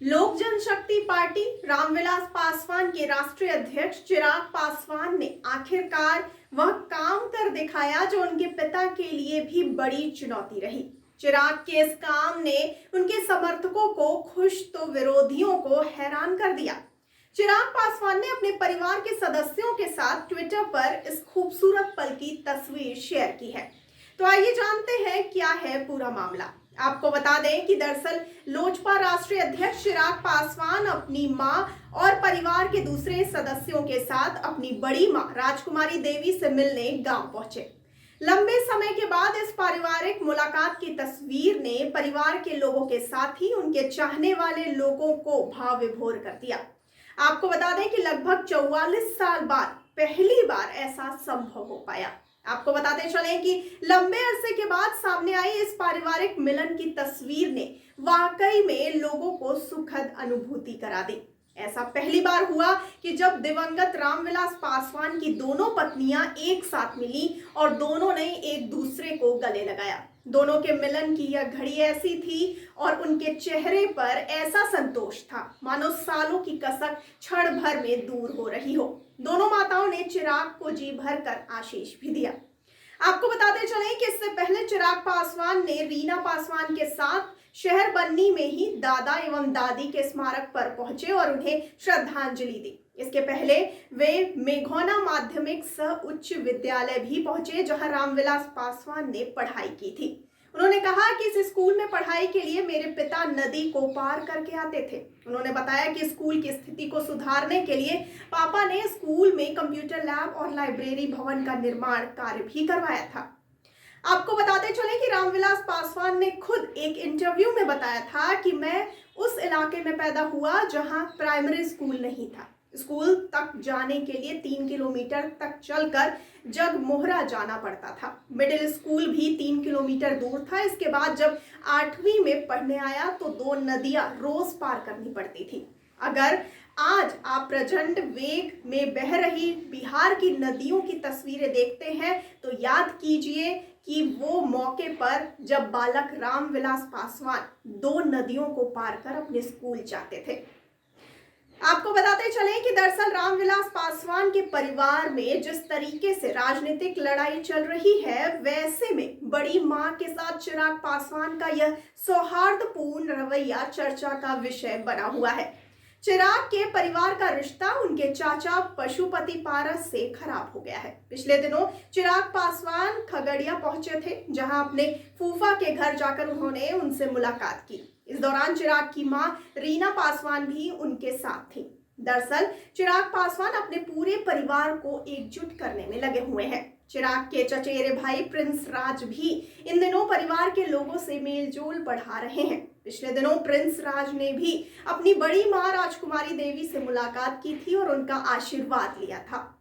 लोक जनशक्ति पार्टी रामविलास पासवान के राष्ट्रीय अध्यक्ष चिराग पासवान ने आखिरकार वह काम कर दिखाया जो उनके पिता के लिए भी बड़ी चुनौती रही। चिराग के इस काम ने उनके समर्थकों को खुश तो विरोधियों को हैरान कर दिया। चिराग पासवान ने अपने परिवार के सदस्यों के साथ ट्विटर पर इस खूबसूरत पल की तस्वीर शेयर की है। तो आइए जानते हैं क्या है पूरा मामला। आपको बता दें कि दरअसल लोजपा राष्ट्रीय अध्यक्ष चिराग पासवान अपनी मां और परिवार के दूसरे सदस्यों के साथ अपनी बड़ी मां राजकुमारी देवी से मिलने गांव पहुंचे। लंबे समय के बाद इस पारिवारिक मुलाकात की तस्वीर ने परिवार के लोगों के साथ ही उनके चाहने वाले लोगों को भाव विभोर कर दिया। आपको बता दें कि लगभग 44 साल बाद पहली बार ऐसा संभव हो पाया। आपको बताते चलें कि लंबे अरसे के बाद सामने आई इस पारिवारिक मिलन की तस्वीर ने वाकई में लोगों को सुखद अनुभूति करा दी। ऐसा पहली बार हुआ कि जब दिवंगत रामविलास पासवान की दोनों पत्नियां एक साथ मिली और दोनों ने एक दूसरे को गले लगाया। दोनों के मिलन की यह घड़ी ऐसी थी और उनके चेहरे पर ऐसा संतोष था मानो सालों की कसक क्षण भर में दूर हो रही हो। दोनों माताओं ने चिराग को जी भर कर आशीष भी दिया। आपको बताते चलें कि इससे पहले चिराग पासवान ने रीना पासवान के साथ शहर बन्नी में ही दादा एवं दादी के स्मारक पर पहुंचे और उन्हें श्रद्धांजलि दी। इसके पहले वे मेघोना माध्यमिक सह उच्च विद्यालय भी पहुंचे जहां रामविलास पासवान ने पढ़ाई की थी। उन्होंने कहा कि इस स्कूल में पढ़ाई के लिए मेरे पिता नदी को पार करके आते थे। उन्होंने बताया कि स्कूल की स्थिति को सुधारने के लिए पापा ने स्कूल में कंप्यूटर लैब और लाइब्रेरी भवन का निर्माण कार्य भी करवाया था। आपको बताते चले कि रामविलास पासवान ने खुद एक इंटरव्यू में बताया था कि मैं उस इलाके में पैदा हुआ जहां प्राइमरी स्कूल नहीं था। स्कूल तक जाने के लिए 3 किलोमीटर तक चलकर जगमोहरा जाना पड़ता था। मिडिल स्कूल भी 3 किलोमीटर दूर था। इसके बाद जब 8वीं में पढ़ने आया तो 2 नदियां रोज पार करनी पड़ती थी। अगर आज आप प्रचंड वेग में बह रही बिहार की नदियों की तस्वीरें देखते हैं तो याद कीजिए कि वो मौके पर जब बालक रामविलास पासवान 2 नदियों को पार कर अपने स्कूल जाते थे। आपको बताते चलें कि दरअसल रामविलास पासवान के परिवार में जिस तरीके से राजनीतिक लड़ाई चल रही है वैसे में बड़ी मां के साथ चिराग पासवान का यह सौहार्दपूर्ण रवैया चर्चा का विषय बना हुआ है। चिराग के परिवार का रिश्ता उनके चाचा पशुपति पारस से खराब हो गया है। पिछले दिनों चिराग पासवान खगड़िया पहुंचे थे जहां अपने फूफा के घर जाकर उन्होंने उनसे मुलाकात की। इस दौरान चिराग की मां रीना पासवान भी उनके साथ थी। दरअसल चिराग पासवान अपने पूरे परिवार को एकजुट करने में लगे हुए हैं। चिराग के चचेरे भाई प्रिंस राज भी इन दिनों परिवार के लोगों से मेलजोल बढ़ा रहे हैं। पिछले दिनों प्रिंस राज ने भी अपनी बड़ी मां राजकुमारी देवी से मुलाकात की थी और उनका आशीर्वाद लिया था।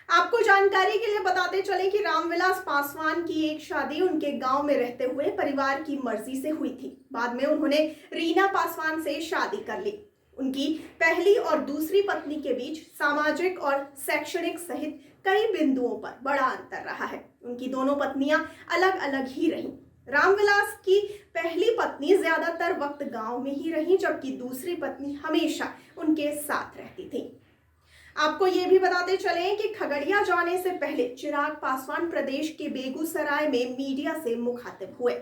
आपको जानकारी के लिए बताते चले कि रामविलास पासवान की एक शादी उनके गांव में रहते हुए परिवार की मर्जी से हुई थी। बाद में उन्होंने रीना पासवान से शादी कर ली। उनकी पहली और दूसरी पत्नी के बीच सामाजिक और शैक्षणिक सहित कई बिंदुओं पर बड़ा अंतर रहा है। उनकी दोनों पत्नियां अलग अलग ही रहीं। रामविलास की पहली पत्नी ज्यादातर वक्त गांव में ही रही जबकि दूसरी पत्नी हमेशा उनके साथ रहती थी। आपको ये भी बताते चलें कि खगड़िया जाने से पहले चिराग पासवान प्रदेश के बेगूसराय में मीडिया से मुखातिब हुए।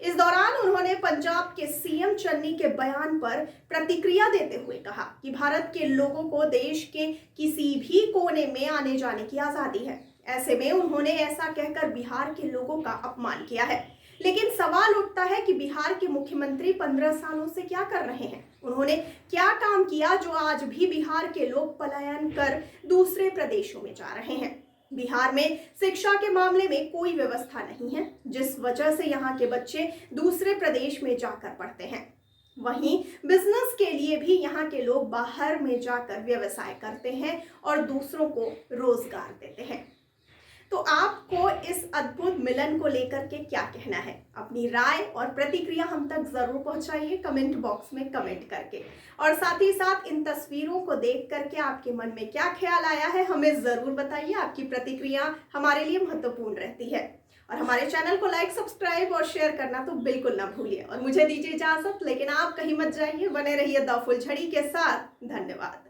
इस दौरान उन्होंने पंजाब के सीएम चन्नी के बयान पर प्रतिक्रिया देते हुए कहा कि भारत के लोगों को देश के किसी भी कोने में आने जाने की आजादी है। ऐसे में उन्होंने ऐसा कहकर बिहार के लोगों का अपमान किया है। लेकिन सवाल उठता है कि बिहार के मुख्यमंत्री 15 सालों से क्या कर रहे हैं? उन्होंने क्या काम किया जो आज भी बिहार के लोग पलायन कर दूसरे प्रदेशों में जा रहे हैं? बिहार में शिक्षा के मामले में कोई व्यवस्था नहीं है जिस वजह से यहाँ के बच्चे दूसरे प्रदेश में जाकर पढ़ते हैं। वहीं बिजनेस के लिए भी यहाँ के लोग बाहर में जाकर व्यवसाय करते हैं और दूसरों को रोजगार देते हैं। तो आपको इस अद्भुत मिलन को लेकर के क्या कहना है? अपनी राय और प्रतिक्रिया हम तक जरूर पहुंचाइए कमेंट बॉक्स में कमेंट करके। और साथ ही साथ इन तस्वीरों को देख करके आपके मन में क्या ख्याल आया है हमें जरूर बताइए। आपकी प्रतिक्रिया हमारे लिए महत्वपूर्ण रहती है। और हमारे चैनल को लाइक, सब्सक्राइब और शेयर करना तो बिल्कुल ना भूलिए। और मुझे दीजिए इजाजत, लेकिन आप कहीं मत जाइए, बने रहिए द फुलझड़ी के साथ। धन्यवाद।